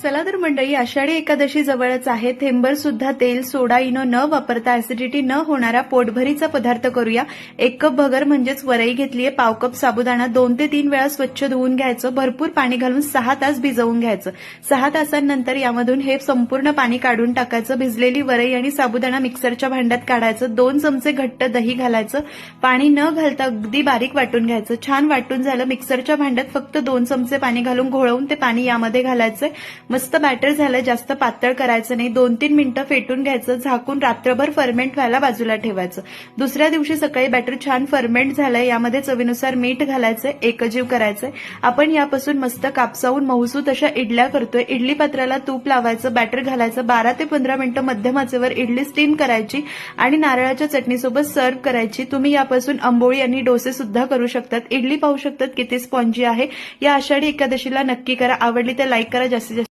चला तर मंडळी, आषाढी एकादशी जवळच आहे. थेंबर सुद्धा तेल, सोडा, इनो न वापरता ऍसिडिटी न होणारा पोटभरीचा पदार्थ करूया. 1 कप भगर म्हणजेच वरई घेतलीये. पाव कप साबुदाणा 2 ते 3 वेळा स्वच्छ धुवून घ्यायचं. भरपूर पाणी घालून 6 तास भिजवून घ्यायचं. 6 तासांनंतर यामधून हे संपूर्ण पाणी काढून टाकायचं. भिजलेली वरई आणि साबुदाणा मिक्सरच्या भांड्यात काढायचं. 2 चमचे घट्ट दही घालायचं. पाणी न घालता अगदी बारीक वाटून घ्यायचं. छान वाटून झालं. मिक्सरच्या भांड्यात फक्त 2 चमचे पाणी घालून घोळवून ते पाणी यामध्ये घालायचंय. मस्त बॅटर झालं. जास्त पातळ करायचं नाही. 2-3 मिनिटं फेटून घ्यायचं. झाकून रात्रभर फर्मेंट व्हायला बाजूला ठेवायचं. दुसऱ्या दिवशी सकाळी बॅटर छान फर्मेंट झालंय. यामध्ये चवीनुसार मीठ घालायचंय. एकजीव करायचंय. आपण यापासून मस्त कापसावून मऊसूत अशा इडल्या करतोय. इडली पात्राला तूप लावायचं. बॅटर घालायचं. 12 ते 15 मिनिटं मध्यम आचेवर इडली स्टीम करायची आणि नारळाच्या चटणीसोबत सर्व्ह करायची. तुम्ही यापासून आंबोळी आणि डोसे सुद्धा करू शकतात. इडली पाहू शकतात किती स्पॉन्जी आहे. या आषाढी एकादशीला नक्की करा. आवडली तर लाईक करा. जास्तीत जास्त